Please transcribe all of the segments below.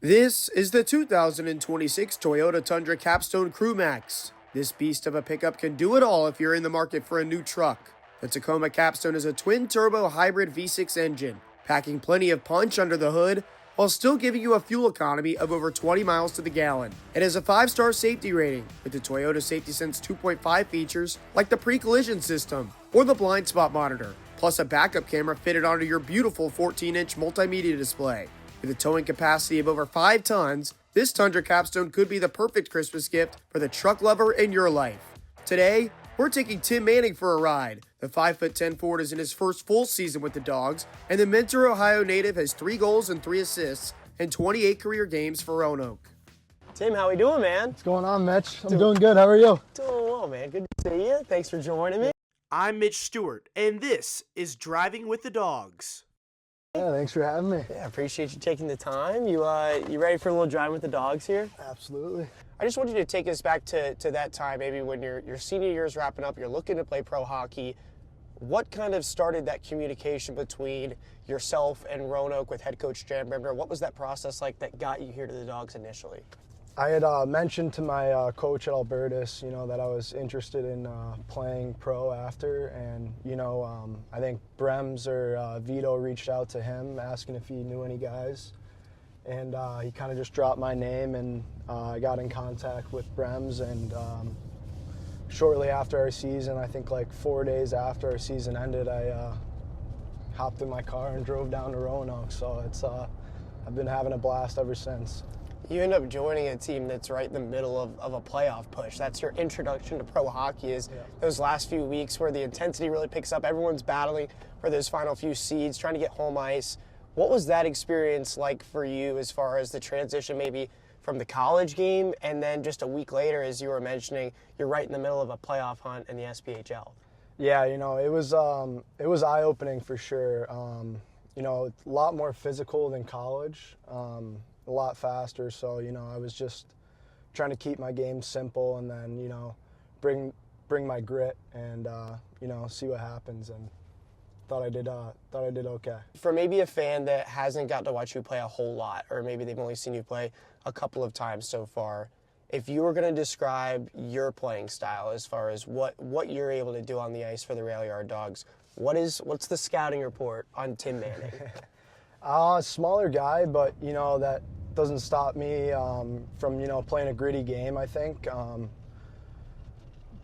This is the 2026 Toyota Tundra Capstone Crew Max. This beast of a pickup can do it all if you're in the market for a new truck. The Tacoma Capstone is a twin-turbo hybrid V6 engine, packing plenty of punch under the hood while still giving you a fuel economy of over 20 miles to the gallon. It has a 5-star safety rating with the Toyota Safety Sense 2.5 features like the pre-collision system or the blind spot monitor, plus a backup camera fitted onto your beautiful 14-inch multimedia display. With a towing capacity of over 5 tons, this Tundra Capstone could be the perfect Christmas gift for the truck lover in your life. Today, we're taking Tim Manning for a ride. The 5'10" Ford is in his first full season with the Dawgs, and the Mentor, Ohio native has 3 goals and 3 assists in 28 career games for Roanoke. Tim, how we doing, man? What's going on, Mitch? I'm doing good. How are you? Doing well, man. Good to see you. Thanks for joining me. I'm Mitch Stewart, and this is Driving with the Dawgs. Yeah, thanks for having me. Yeah, appreciate you taking the time. You ready for a little drive with the Dawgs here? Absolutely. I just want you to take us back to that time, maybe when your senior year is wrapping up, you're looking to play pro hockey. What kind of started that communication between yourself and Roanoke with head coach Jan Brimner? What was that process like that got you here to the Dawgs initially? I had mentioned to my coach at Albertus, that I was interested in playing pro after, and I think Brems or Vito reached out to him asking if he knew any guys, and he kind of just dropped my name, and I got in contact with Brems, and shortly after our season, I think like 4 days after our season ended, I hopped in my car and drove down to Roanoke. So it's I've been having a blast ever since. You end up joining a team that's right in the middle of a playoff push. That's your introduction to pro hockey, is those last few weeks where the intensity really picks up. Everyone's battling for those final few seeds, trying to get home ice. What was that experience like for you as far as the transition maybe from the college game, and then just a week later, as you were mentioning, you're right in the middle of a playoff hunt in the SPHL? Yeah, it was eye-opening for sure. A lot more physical than college. A lot faster, so I was just trying to keep my game simple, and then bring my grit and see what happens, and thought I did okay. For maybe a fan that hasn't got to watch you play a whole lot, or maybe they've only seen you play a couple of times so far, if you were going to describe your playing style as far as what you're able to do on the ice for the Rail Yard Dawgs, what's the scouting report on Tim Manning? Smaller guy, but that doesn't stop me from playing a gritty game. I think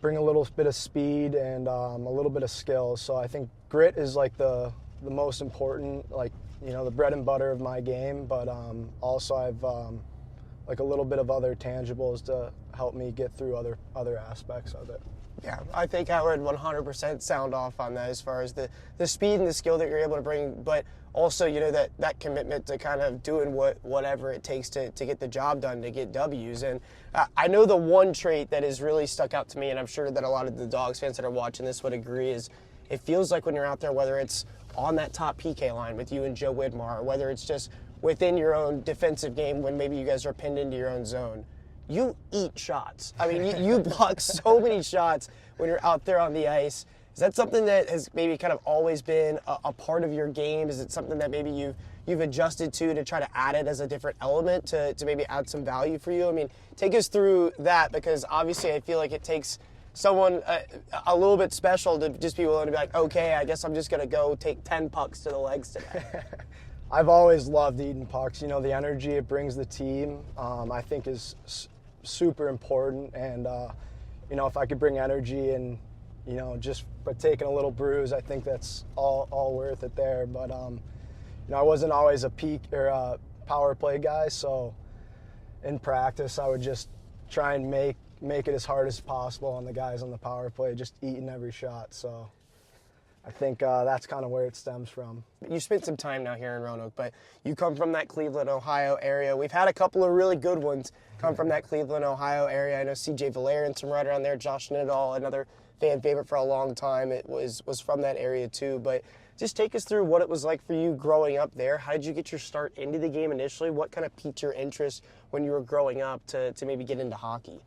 bring a little bit of speed and a little bit of skill. So I think grit is like the most important, the bread and butter of my game. But also I've like a little bit of other tangibles to help me get through other aspects of it. Yeah, I think I would 100% sound off on that as far as the speed and the skill that you're able to bring, but also, that commitment to kind of doing whatever it takes to get the job done, to get W's. And I know the one trait that has really stuck out to me, and I'm sure that a lot of the Dawgs fans that are watching this would agree, is it feels like when you're out there, whether it's on that top PK line with you and Joe Widmar, or whether it's just within your own defensive game when maybe you guys are pinned into your own zone, you eat shots. I mean, you block so many shots when you're out there on the ice. Is that something that has maybe kind of always been a part of your game? Is it something that maybe you've adjusted to try to add it as a different element to maybe add some value for you? I mean, take us through that, because obviously I feel like it takes someone a little bit special to just be willing to be like, okay, I guess I'm just going to go take 10 pucks to the legs today. I've always loved eating pucks. The energy it brings the team, I think is super important. And, if I could bring energy and, just by taking a little bruise, I think that's all worth it there. But, I wasn't always a peak or a power play guy. So in practice, I would just try and make it as hard as possible on the guys on the power play, just eating every shot. So I think that's kind of where it stems from. You spent some time now here in Roanoke, but you come from that Cleveland, Ohio area. We've had a couple of really good ones come from that Cleveland, Ohio area. I know C.J. Valerian's from right around there. Josh Nidal, another fan favorite for a long time, it was from that area too. But just take us through what it was like for you growing up there. How did you get your start into the game initially? What kind of piqued your interest when you were growing up to maybe get into hockey?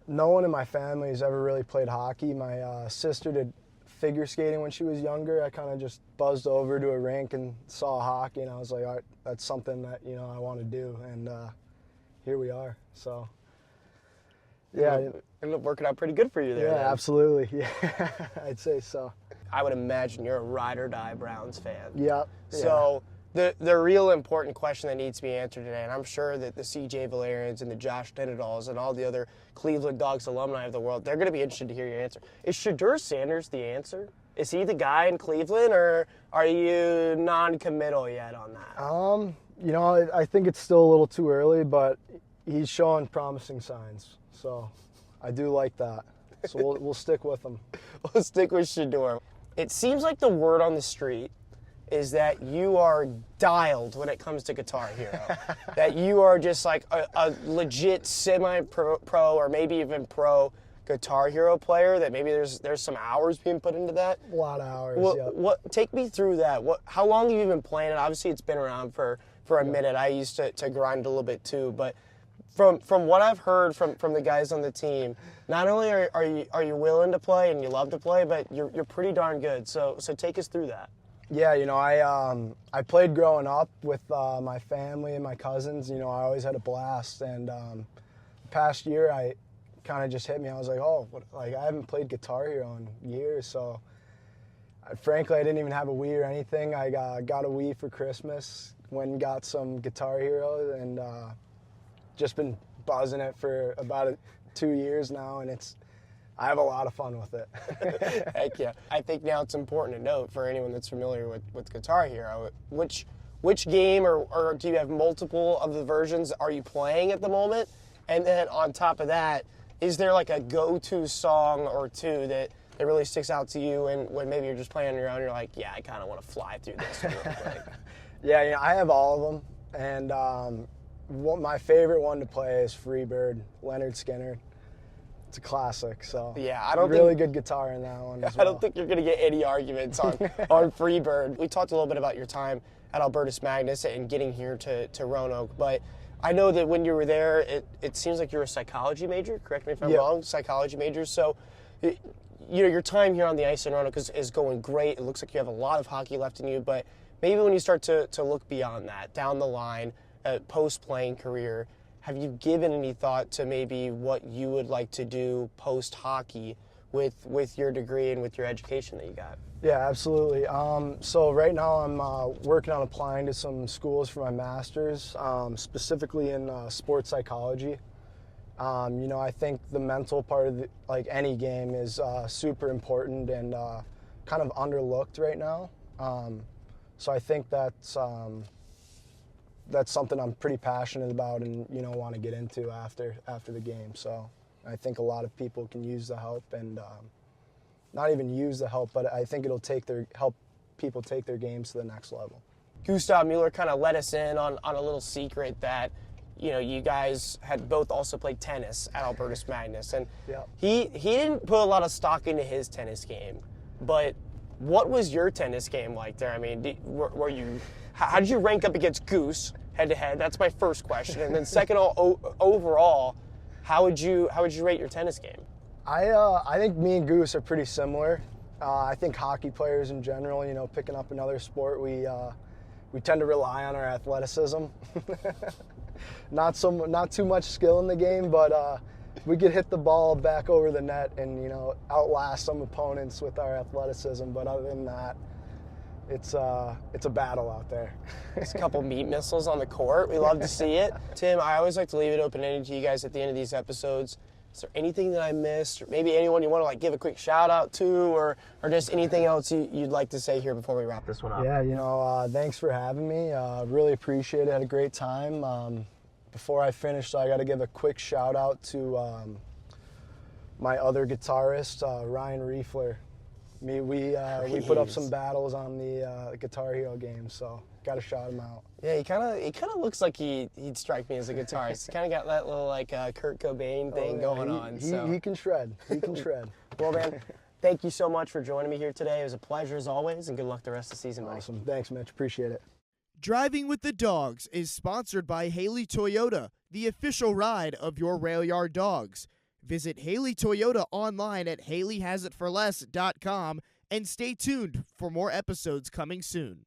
No one in my family has ever really played hockey. My sister did figure skating when she was younger. I kind of just buzzed over to a rink and saw hockey, and I was like, all right, that's something that, you know, I want to do. And here we are. So, yeah. It ended up working out pretty good for you there. Yeah, then. absolutely. Yeah, I'd say so. I would imagine you're a ride or die Browns fan. Yep. So the real important question that needs to be answered today, and I'm sure that the CJ Valerians and the Josh Dinedals and all the other Cleveland Dawgs alumni of the world, they're going to be interested to hear your answer. Is Shedeur Sanders the answer? Is he the guy in Cleveland, or are you non-committal yet on that? You know, I think it's still a little too early, but he's showing promising signs. So I do like that. So we'll stick with him. We'll stick with Shedeur. It seems like the word on the street is that you are dialed when it comes to Guitar Hero. That you are just like a legit semi-pro or maybe even pro Guitar Hero player, that maybe there's some hours being put into that. A lot of hours, yeah. Take me through that. How long have you been playing it? Obviously, it's been around for a minute. I used to grind a little bit too, but from what I've heard from the guys on the team, not only are you willing to play and you love to play, but you're pretty darn good. So take us through that. Yeah, you know, I played growing up with my family and my cousins. You know, I always had a blast. And the past year, I kind of just hit me. I was like, I haven't played Guitar Hero in years. So frankly, I didn't even have a Wii or anything. I got a Wii for Christmas, went and got some Guitar Hero, and just been buzzing it for about 2 years now, and I have a lot of fun with it. Heck yeah. I think now it's important to note for anyone that's familiar with Guitar Hero, which game or do you have multiple of the versions are you playing at the moment? And then on top of that, is there like a go-to song or two that really sticks out to you, and when maybe you're just playing on your own, you're like, yeah, I kind of want to fly through this real quick? Yeah, you know, I have all of them, and my favorite one to play is Freebird, Leonard Skinner. It's a classic, so yeah, I don't really good guitar in that one as well. I don't think you're going to get any arguments on Freebird. We talked a little bit about your time at Albertus Magnus and getting here to Roanoke, but I know that when you were there, it seems like you're a psychology major. Correct me if I'm wrong. Psychology major. So, you know, your time here on the ice in Roanoke is going great. It looks like you have a lot of hockey left in you, but maybe when you start to look beyond that, down the line, post-playing career, have you given any thought to maybe what you would like to do post-hockey with your degree and with your education that you got? Yeah, absolutely. So right now I'm working on applying to some schools for my master's, specifically in sports psychology. You know, I think the mental part of like any game is super important and kind of underlooked right now. So I think that's something I'm pretty passionate about and, you know, want to get into after the game. So I think a lot of people can use the help, and not even use the help, but I think it'll help people take their games to the next level. Gustav Mueller kind of let us in on a little secret that, you know, you guys had both also played tennis at Albertus Magnus, and he didn't put a lot of stock into his tennis game, but what was your tennis game like there? I mean, how did you rank up against Goose head to head? That's my first question, and then second, overall, how would you rate your tennis game? I think me and Goose are pretty similar. I think hockey players in general, you know, picking up another sport, we tend to rely on our athleticism. Not too much skill in the game, but we could hit the ball back over the net and, you know, outlast some opponents with our athleticism. But other than that, it's a battle out there. There's a couple meat missiles on the court. We love to see it. Tim, I always like to leave it open-ended to you guys at the end of these episodes. Is there anything that I missed, or maybe anyone you want to like give a quick shout out to, or just anything else you'd like to say here before we wrap this one up? Yeah, you know, thanks for having me. Really appreciate it. Had a great time. Before I finish, I got to give a quick shout out to my other guitarist, Ryan Riefler. We put up some battles on the Guitar Hero game, so got to shout him out. Yeah, he kind of looks like he'd strike me as a guitarist. He kind of got that little like Kurt Cobain thing going on. He can shred. He can shred. Well, man, thank you so much for joining me here today. It was a pleasure as always, and good luck the rest of the season, buddy. Awesome. Thanks, Mitch. Appreciate it. Driving with the Dawgs is sponsored by Haley Toyota, the official ride of your rail yard dogs. Visit Haley Toyota online at HaleyHasItForLess.com And stay tuned for more episodes coming soon.